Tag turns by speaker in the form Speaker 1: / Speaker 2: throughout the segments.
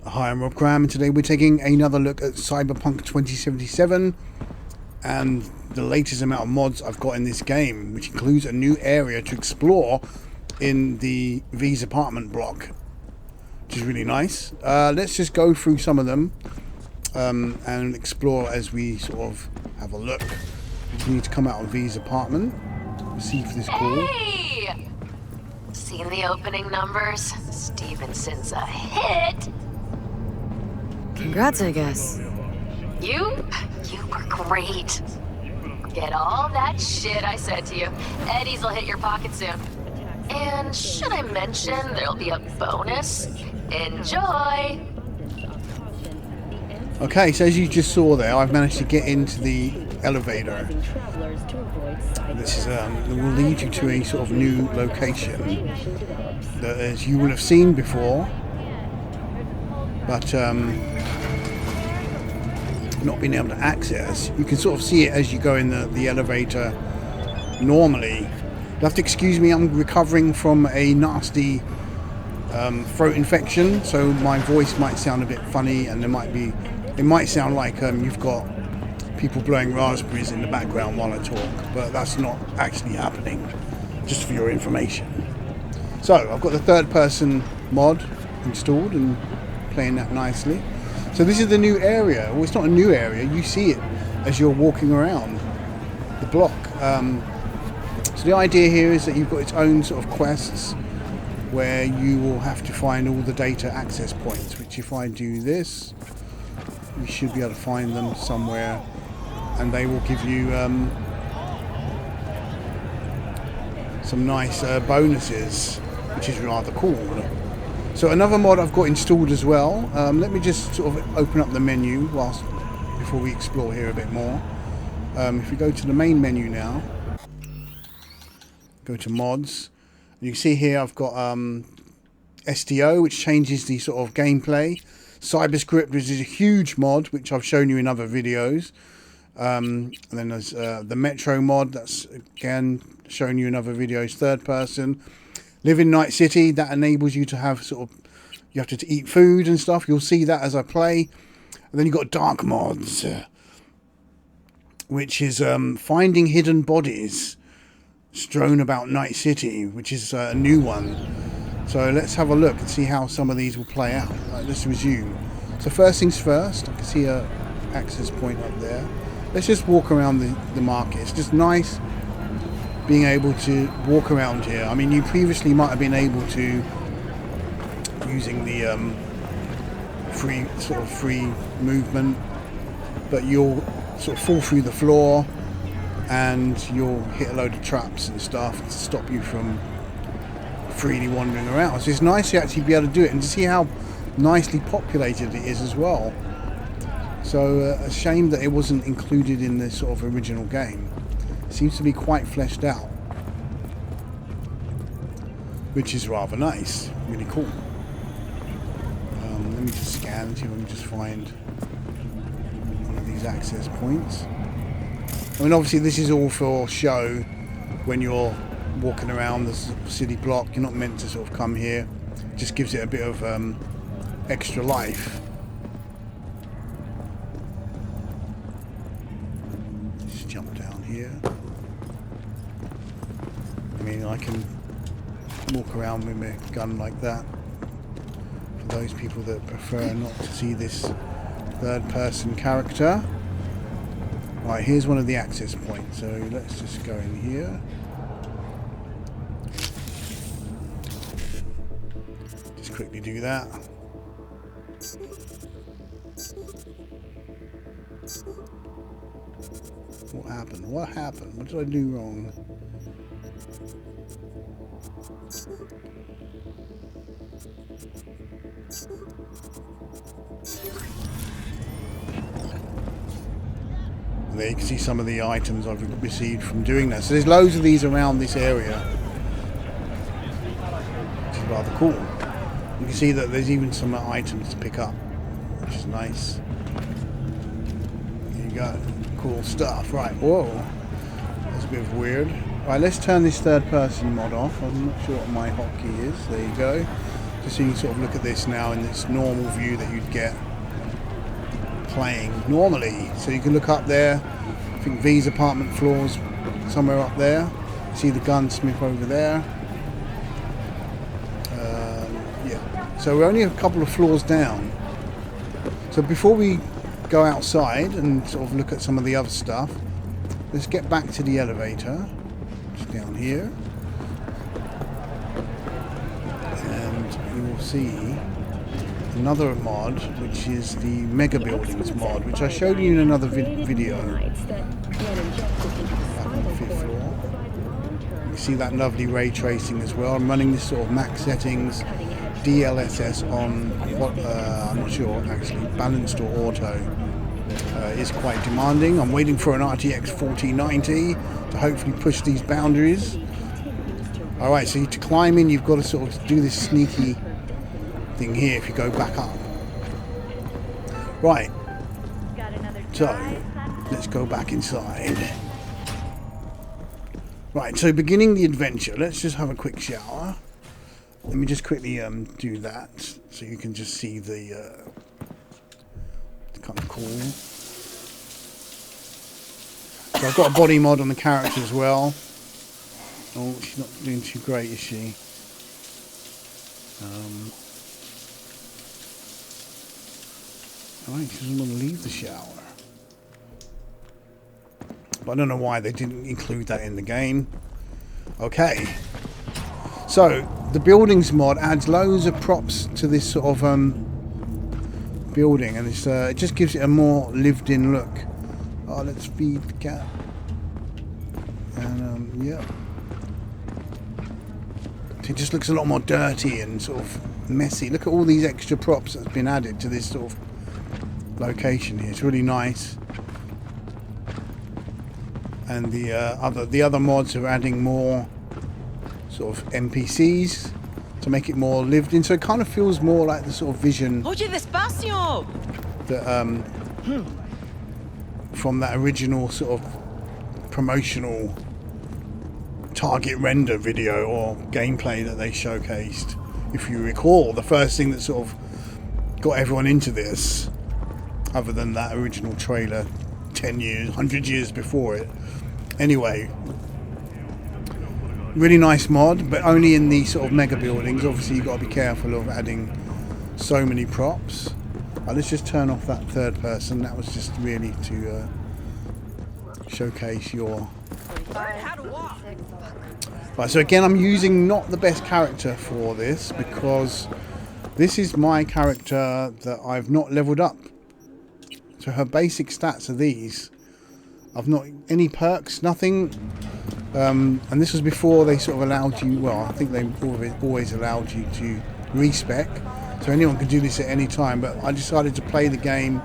Speaker 1: Hi, I'm Rob Cram, and today we're taking another look at Cyberpunk 2077 and the latest amount of mods I've got in this game, which includes a new area to explore in the V's apartment block, which is really nice. Let's just go through some of them and explore as we sort of have a look. We need to come out of V's apartment, receive this call.
Speaker 2: Hey! Seen the opening numbers? Stevenson's a hit!
Speaker 3: Congrats, I guess.
Speaker 2: You were great. Get all that shit I said to you. Eddie's will hit your pocket soon. And should I mention there'll be a bonus? Enjoy!
Speaker 1: Okay, so as you just saw there, I've managed to get into the elevator. This is will lead you to a sort of new location that, as you will have seen before, but not being able to access. You can sort of see it as you go in the elevator normally. You'll have to excuse me, I'm recovering from a nasty throat infection, so my voice might sound a bit funny, and it might sound like you've got people blowing raspberries in the background while I talk, but that's not actually happening, just for your information. So I've got the third person mod installed and playing that nicely. So this is the new area. Well, it's not a new area, you see it as you're walking around the block. So the idea here is that you've got its own sort of quests where you will have to find all the data access points, which if I do this, you should be able to find them somewhere, and they will give you some nice bonuses, which is rather cool. So another mod I've got installed as well. Let me just sort of open up the menu before we explore here a bit more. If we go to the main menu now, go to mods, you can see here I've got STO, which changes the sort of gameplay. Cyberscript, which is a huge mod, which I've shown you in other videos. And then there's the Metro mod, that's again shown you in other videos. Third person. Live in Night City, that enables you to have sort of, you have to eat food and stuff. You'll see that as I play. And then you've got dark mods, which is finding hidden bodies strewn about Night City, which is a new one. So let's have a look and see how some of these will play out. Let's resume. So first things first, I can see a access point up there. Let's just walk around the market. It's just nice being able to walk around here. I mean, you previously might have been able to, using the free movement, but you'll sort of fall through the floor and you'll hit a load of traps and stuff to stop you from freely wandering around. So it's nice to actually be able to do it and to see how nicely populated it is as well. So a shame that it wasn't included in the sort of original game. It seems to be quite fleshed out, which is rather nice, really cool. Let me just scan, see if I can just find one of these access points. I mean, obviously this is all for show. When you're walking around the city block, you're not meant to sort of come here. It just gives it a bit of extra life. Just jump down here. I mean, I can walk around with my gun like that. For those people that prefer not to see this third person character. Right, here's one of the access points, so let's just go in here. Just quickly do that. What happened? What happened? What did I do wrong? There you can see some of the items I've received from doing that. So there's loads of these around this area, which is rather cool. You can see that there's even some items to pick up, which is nice. There you go. Cool stuff. Right, whoa. That's a bit of weird. Right, let's turn this third person mod off. I'm not sure what my hotkey is. There you go. Just so you can sort of look at this now in this normal view that you'd get playing normally. So you can look up there. I think V's apartment floor's somewhere up there. See the gunsmith over there. Yeah. So we're only a couple of floors down. So before we go outside and sort of look at some of the other stuff, let's get back to the elevator. It's down here. And you will see another mod, which is the Megabuildings mod, which I showed you in another video. Back on the 5th floor. You see that lovely ray tracing as well. I'm running this sort of max settings, DLSS on what I'm not sure actually, balanced or auto. Is quite demanding. I'm waiting for an RTX 4090 to hopefully push these boundaries. Alright, so to climb in, you've got to sort of do this sneaky thing here if you go back up. Right, so let's go back inside. Right, so beginning the adventure, let's just have a quick shower. Let me just quickly do that so you can just see the kind of cool. So I've got a body mod on the character as well. Oh, she's not doing too great, is she? Alright, she doesn't want to leave the shower. But I don't know why they didn't include that in the game. Okay. So, the buildings mod adds loads of props to this sort of building, and it's, it just gives it a more lived-in look. Oh, let's feed the cat. And, yeah. It just looks a lot more dirty and sort of messy. Look at all these extra props that's been added to this sort of location here. It's really nice. And the other mods are adding more sort of NPCs to make it more lived in. So it kind of feels more like the sort of vision that from that original sort of promotional target render video or gameplay that they showcased. If you recall, the first thing that sort of got everyone into this, other than that original trailer 10 years, 100 years before it. Anyway, really nice mod, but only in the sort of mega buildings. Obviously you've got to be careful of adding so many props. Let's just turn off that third person. That was just really to showcase your... Right, so again, I'm using not the best character for this because this is my character that I've not leveled up. So her basic stats are these. I've not any perks, nothing. And this was before they sort of allowed you, well, I think they always allowed you to respec. So anyone could do this at any time, but I decided to play the game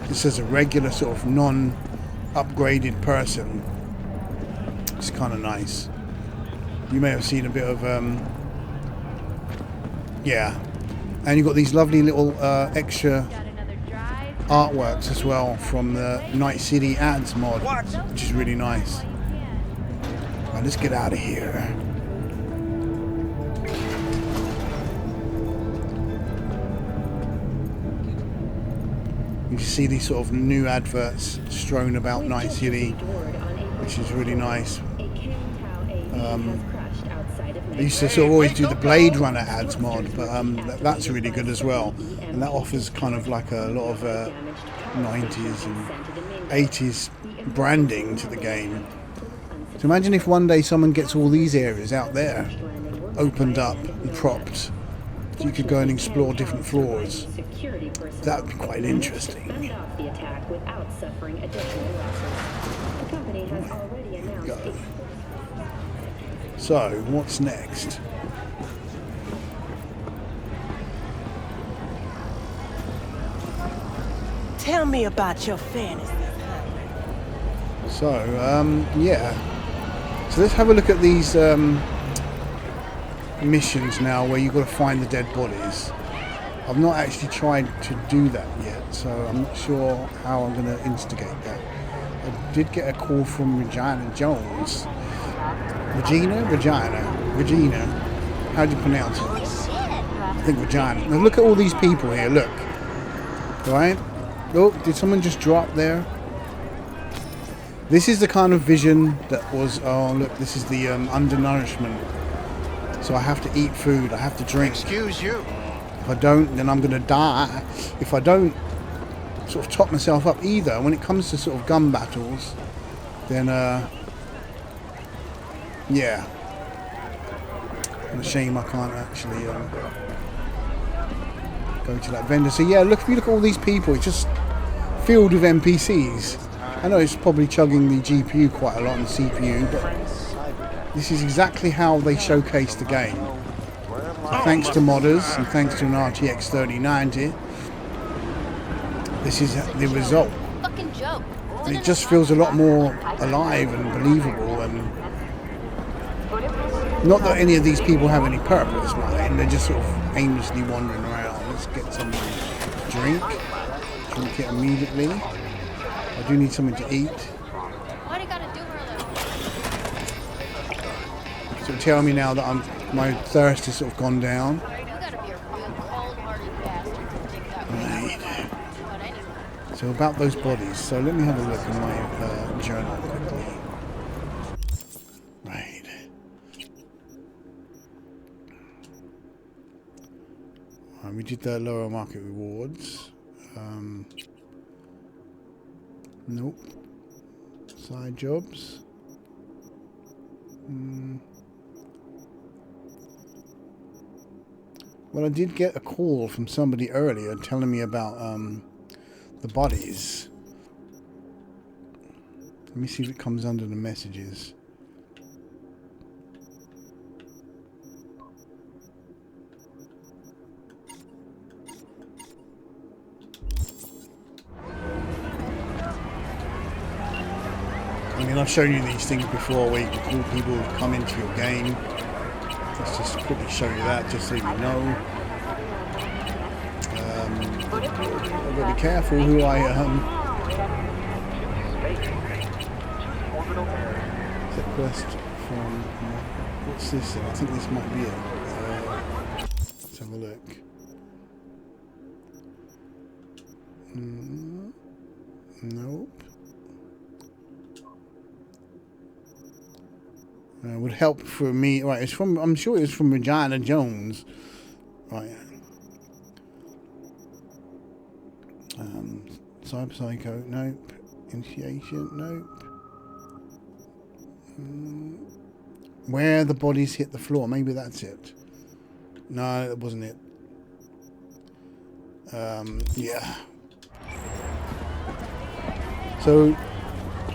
Speaker 1: just as a regular sort of non-upgraded person. It's kind of nice. You may have seen a bit of, yeah. And you've got these lovely little extra artworks as well from the Night City Ads mod, which is really nice. Right, let's get out of here. You can see these sort of new adverts strewn about Night City, which is really nice. I used to sort of always do the Blade Runner ads mod, but that's really good as well. And that offers kind of like a lot of 90s and 80s branding to the game. So imagine if one day someone gets all these areas out there opened up and propped, so you could go and explore different floors. That would be quite interesting. Go. So, what's next?
Speaker 3: Tell me about your fantasy.
Speaker 1: So, yeah. So let's have a look at these missions now where you've got to find the dead bodies. I've not actually tried to do that yet, so I'm not sure how I'm going to instigate that. I did get a call from Regina Jones. Regina? How do you pronounce it?
Speaker 4: Holy shit!
Speaker 1: think Regina. Now look at all these people here. Look. Right? Look, did someone just drop there? This is the kind of vision that was. Oh, look, this is the undernourishment. So I have to eat food. I have to drink.
Speaker 4: Excuse you.
Speaker 1: If I don't, then I'm going to die. If I don't sort of top myself up either, when it comes to sort of gun battles, then yeah. It's a shame I can't actually go to that vendor. So yeah, look, if you look at all these people, it's just filled with NPCs. I know it's probably chugging the GPU quite a lot and the CPU, but this is exactly how they showcase the game. So thanks to modders and thanks to an RTX 3090, this is the result. And it just feels a lot more alive and believable, and not that any of these people have any purpose, mind. They're just sort of aimlessly wandering around. Let's get some drink. Drink it immediately. I do need something to eat.
Speaker 5: What do you gotta do her?
Speaker 1: So tell me now that my thirst has sort of gone down.
Speaker 5: You gotta be a real cold-hearted bastard to think that way.
Speaker 1: Right.
Speaker 5: But anyway.
Speaker 1: So about those bodies. So let me have a look in my journal quickly. Right. We did the lower market rewards. Nope. Side jobs. Well, I did get a call from somebody earlier telling me about the bodies. Let me see if it comes under the messages. I mean, I've shown you these things before where you can call people to come into your game. Let's just quickly show you that, just so you know. I've got to be careful who I Set quest from. What's this? I think this might be it. Let's have a look. Nope. Would help for me. Right, it's from. I'm sure it's from Regina Jones. Right. Cyber Psycho. Nope. Initiation. Nope. Where the bodies hit the floor. Maybe that's it. No, that wasn't it. Yeah. So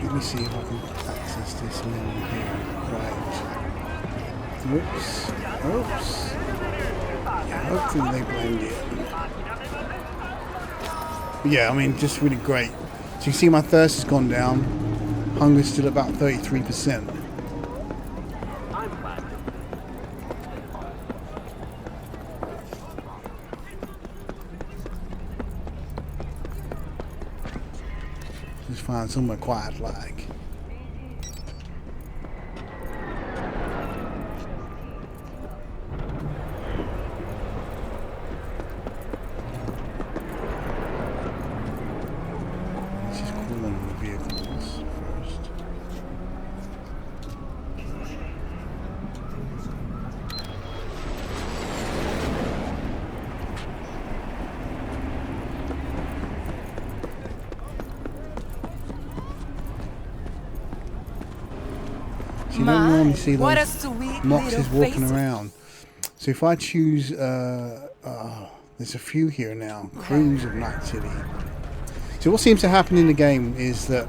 Speaker 1: let me see if I can access this menu here. Right. Oops. Oops. Yeah, hopefully they blend it. But yeah, I mean, just really great. So you see my thirst has gone down. Hunger's still about 33%. Just find somewhere quiet like. You don't normally see those Moxes walking around. So if I choose, there's a few here now. Cruise of Night City. So what seems to happen in the game is that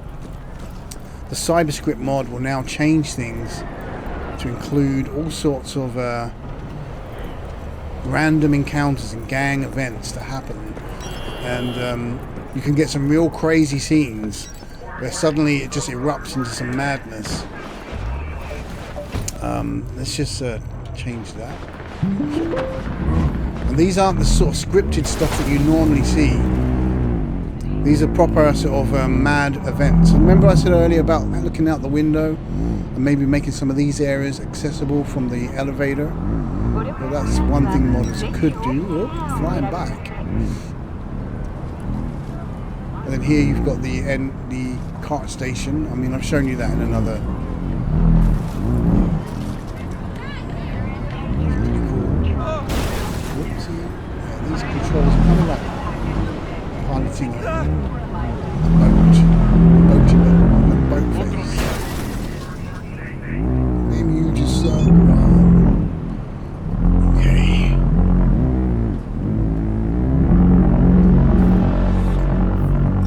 Speaker 1: the Cyberscript mod will now change things to include all sorts of random encounters and gang events that happen. And you can get some real crazy scenes where suddenly it just erupts into some madness. Let's just change that. And these aren't the sort of scripted stuff that you normally see. These are proper sort of mad events. And remember I said earlier about looking out the window and maybe making some of these areas accessible from the elevator? Well, So that's one thing modders could do. Oh, flying back. And then here you've got the cart station. I mean, I've shown you that in another. Really cool. Whoopsie. Yeah, these controls are kind of like piloting a boat face. Maybe you just okay.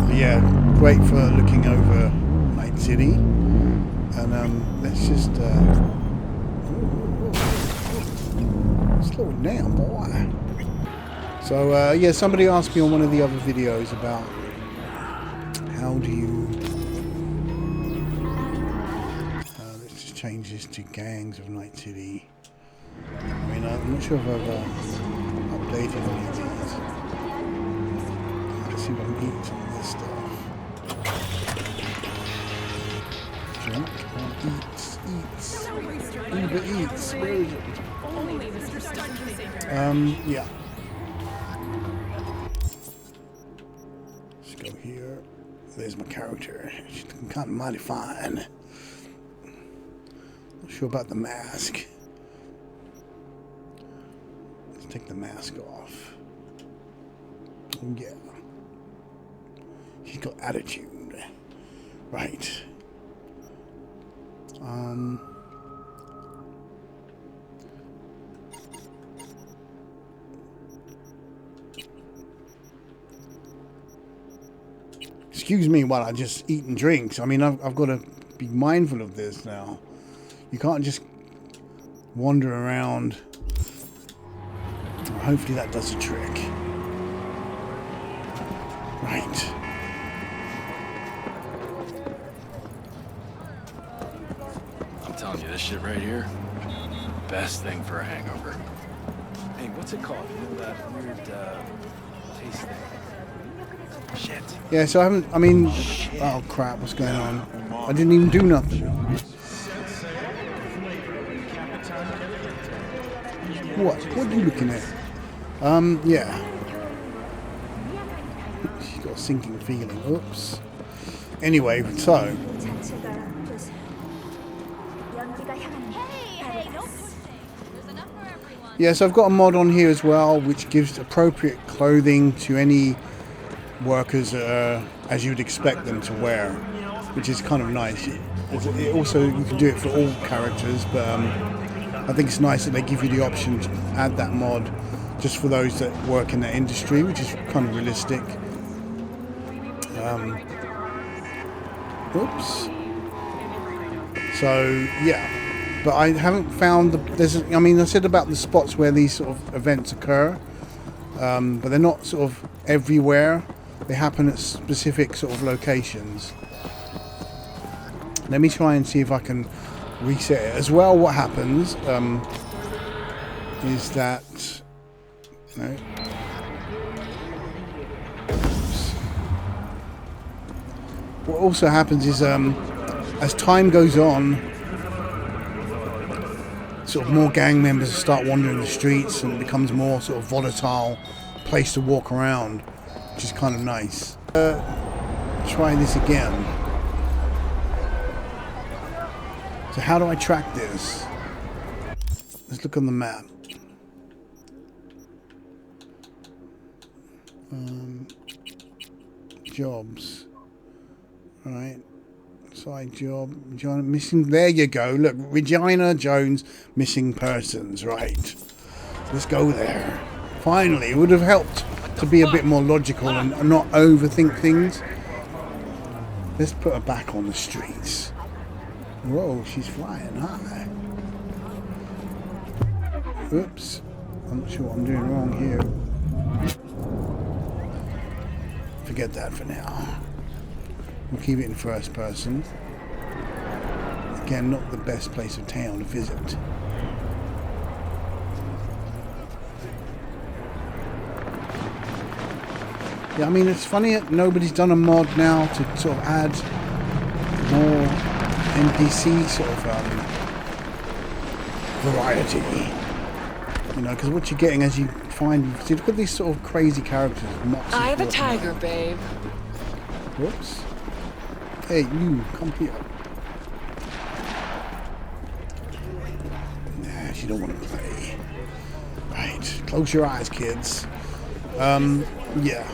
Speaker 1: But yeah, great for looking over Night City. And let's just slow it down, boy. So yeah, somebody asked me on one of the other videos about how do you let's just change this to Gangs of Night City. I mean, I'm not sure if I've updated any of these. Let's see if I can eat some of this stuff. Drink, eats. Uber Eats. Where is it? Yeah. Let's go here. There's my character. She's looking kind of mighty fine. Not sure about the mask. Let's take the mask off. Oh, yeah. She's got attitude. Right. Excuse me while I just eat and drink. I mean, I've got to be mindful of this now. You can't just wander around. Hopefully that does the trick. Right.
Speaker 4: I'm telling you, this shit right here, best thing for a hangover. Hey, what's it called? You know that weird taste thing? Shit.
Speaker 1: Yeah, so I mean, oh crap, what's going on? I didn't even do nothing. What are you looking at? Yeah. She's got a sinking feeling. Oops. Anyway, so. Yeah, so I've got a mod on here as well, which gives appropriate clothing to any workers as you'd expect them to wear, which is kind of nice. It also, you can do it for all characters, but I think it's nice that they give you the option to add that mod just for those that work in that industry, which is kind of realistic. Oops. So yeah, but I haven't found I mean, I said about the spots where these sort of events occur, but they're not sort of everywhere. They happen at specific sort of locations. Let me try and see if I can reset it as well. What happens is that no. What also happens is as time goes on, sort of more gang members start wandering the streets, and it becomes more sort of volatile place to walk around, which is kind of nice. Try this again. So how do I track this? Let's look on the map. Jobs. All right. Side job. Regina missing. There you go. Look, Regina Jones missing persons. Right. Let's go there. Finally, it would have helped to be a bit more logical and not overthink things. Let's put her back on the streets. Whoa, she's flying high. Oops. I'm not sure what I'm doing wrong here. Forget that for now. We'll keep it in first person. Again, not the best place of town to visit. Yeah, I mean, it's funny that nobody's done a mod now to sort of add more NPC sort of variety. You You know, because what you're getting as you find, see, look at these sort of crazy characters.
Speaker 3: Eye of the tiger, babe.
Speaker 1: Whoops. Hey, you, come here. Nah, she don't want to play. Right, close your eyes, kids. Yeah.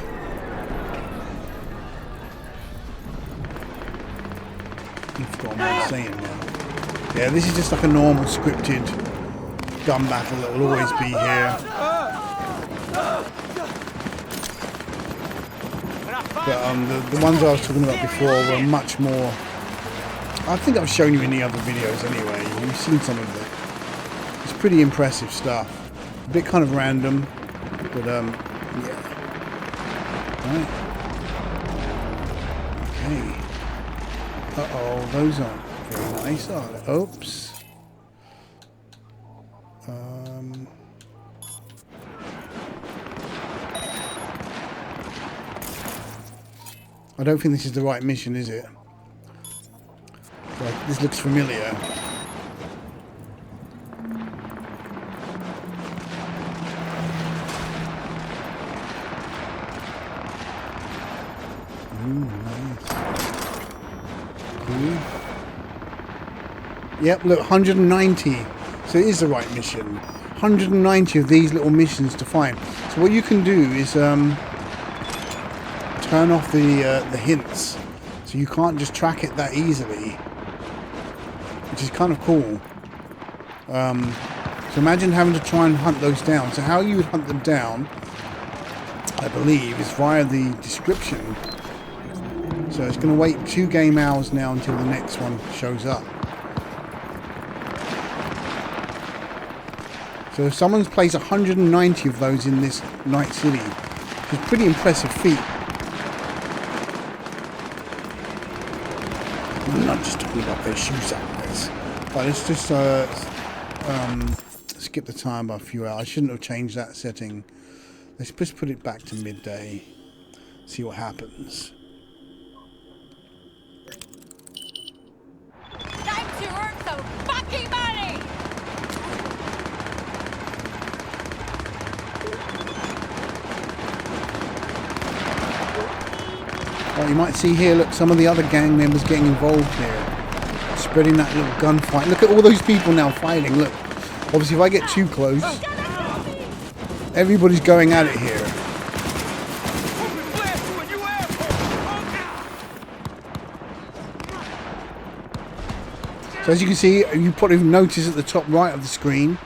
Speaker 1: I forgot what I was saying now. Yeah, this is just like a normal scripted gun battle that will always be here. But the ones I was talking about before were much more. I think I've shown you in the other videos anyway. You've seen some of it. It's pretty impressive stuff. A bit kind of random, but yeah. Right. Okay. Uh-oh, those aren't very nice, are they? Oops. I don't think this is the right mission, is it? Like, this looks familiar. Nice. Cool. Yep, look, 190. So it is the right mission. 190 of these little missions to find. So what you can do is turn off the hints, so you can't just track it that easily, which is kind of cool. So imagine having to try and hunt those down. So how you would hunt them down, I believe, is via the description. So it's going to wait 2 game hours now until the next one shows up. So if someone's placed 190 of those in this Night City, it's a pretty impressive feat. I'm not just talking about their shoe size. But let's just skip the time by a few hours. I shouldn't have changed that setting. Let's just put it back to midday. See what happens.
Speaker 5: Time to earn some fucking money!
Speaker 1: Well, you might see here, look, some of the other gang members getting involved here. Spreading that little gunfight. Look at all those people now fighting, look. Obviously, if I get too close, everybody's going at it here. So as you can see, you probably notice at the top right of the screen,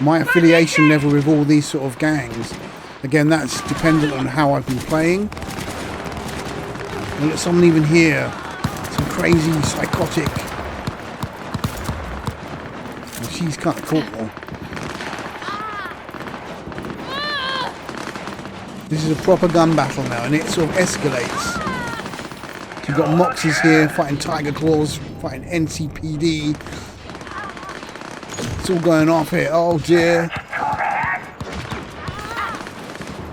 Speaker 1: my affiliation level with all these sort of gangs. Again, that's dependent on how I've been playing. And look, someone even here, some crazy, psychotic. Well, she's kind of cool. This is a proper gun battle now, and it sort of escalates. So you've got Moxies here fighting Tiger Claws, fighting NCPD. It's all going off here. Oh dear.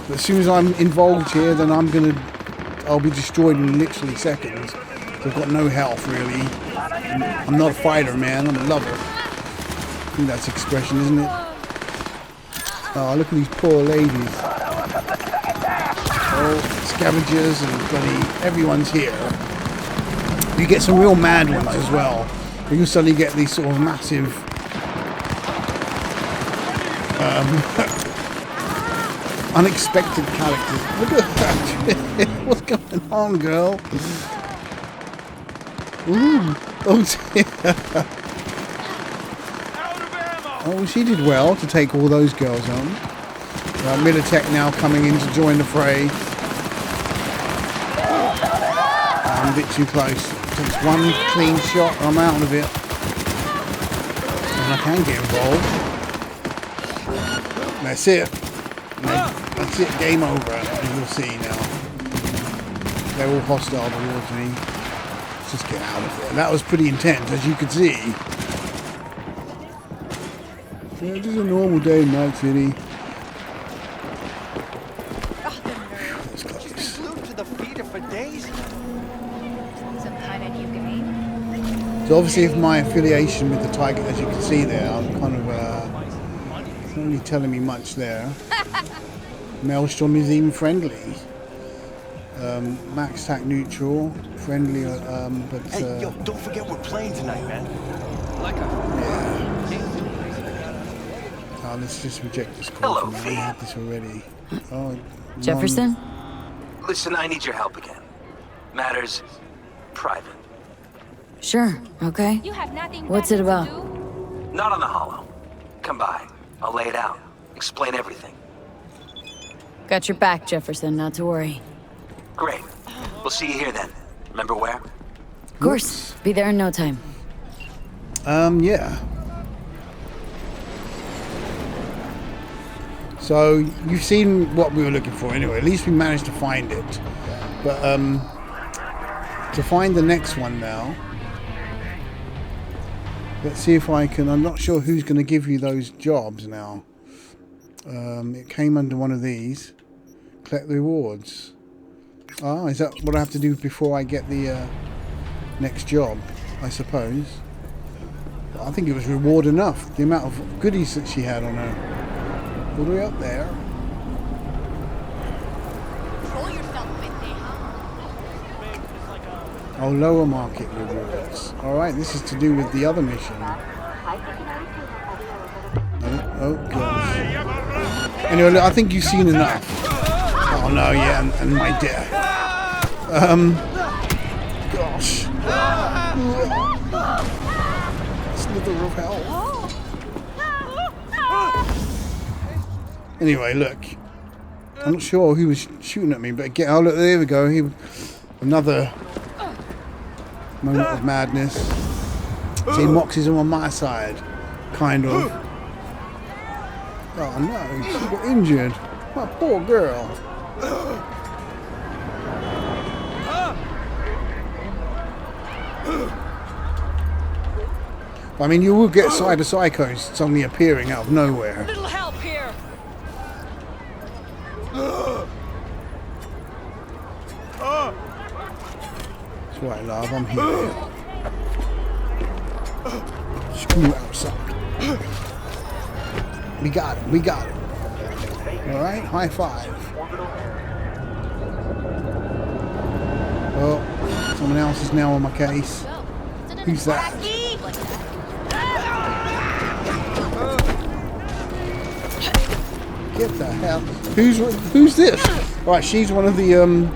Speaker 1: But as soon as I'm involved here, then I'll be destroyed in literally seconds. So I've got no health really. I'm not a fighter, man. I'm a lover. I think that's expression, isn't it? Oh, look at these poor ladies. Oh, scavengers and bloody everyone's here. You get some real mad ones as well. You suddenly get these sort of massive unexpected characters. Look at that. What's going on, girl? Ooh. Oh, dear. Oh, she did well to take all those girls on. Militech now coming in to join the fray. I'm a bit too close. Takes one clean shot, I'm out of it. And I can get involved. That's it. That's it, game over, as you'll see now. They're all hostile towards me. Let's just get out of there. That was pretty intense, as you could see. Yeah, just a normal day in Night City. That's close.
Speaker 6: Glued to the feeder for days.
Speaker 5: Some kind of new game?
Speaker 1: So obviously, if my affiliation with the Tiger, as you can see there, I'm kind of not really telling me much there. Maelstrom is even friendly. Max tack neutral, friendly, but
Speaker 6: Hey, yo, don't forget we're playing tonight, man.
Speaker 1: oh, let's just reject this call.
Speaker 7: Hello,
Speaker 1: for now.
Speaker 7: V.
Speaker 1: We had this already. Oh,
Speaker 8: Jefferson?
Speaker 7: Listen, I need your help again. Matters private.
Speaker 8: Sure, okay.
Speaker 5: You have nothing
Speaker 8: What's it
Speaker 5: better to
Speaker 8: about?
Speaker 5: do?
Speaker 7: Not on the hollow. Come by. I'll lay it out. Explain everything.
Speaker 8: Got your back, Jefferson, not to worry.
Speaker 7: Great. We'll see you here then. Remember where?
Speaker 8: Of course, be there in no time.
Speaker 1: Yeah. So you've seen what we were looking for anyway. At least we managed to find it. But to find the next one now. Let's see if I can. I'm not sure who's going to give you those jobs now. It came under one of these. Collect the rewards. Ah, is that what I have to do before I get the next job? I suppose. I think it was reward enough. The amount of goodies that she had on her. All the way up there.
Speaker 5: Control yourself a bit, Neha.
Speaker 1: Oh, lower market rewards. Alright, this is to do with the other mission. Oh gosh. Anyway, look, I think you've seen enough. Oh no, yeah, and my death. Gosh. Slither of hell. Anyway, look. I'm not sure who was shooting at me, but again, oh look, there we go. Another moment of madness. See, Mox is on my side, kind of. Oh no, she got injured. My poor girl. I mean, you will get cyber psychos suddenly appearing out of nowhere.
Speaker 3: Little help here.
Speaker 1: That's right, love, I'm here. Screw outside. We got it, we got it. Alright, high five. Oh, someone else is now on my case. Who's that? Get the hell. Who's this? Right, she's one of the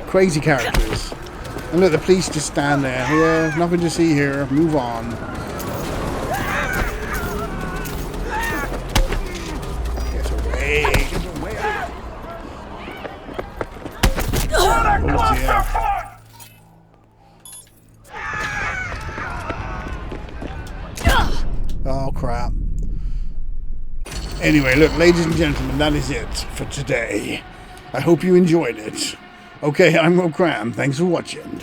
Speaker 1: crazy characters. And look, the police just stand there. Yeah, nothing to see here. Move on. Get away. Get away. Oh dear. Oh crap. Anyway, look, ladies and gentlemen, that is it for today. I hope you enjoyed it. Okay, I'm Cram. Thanks for watching.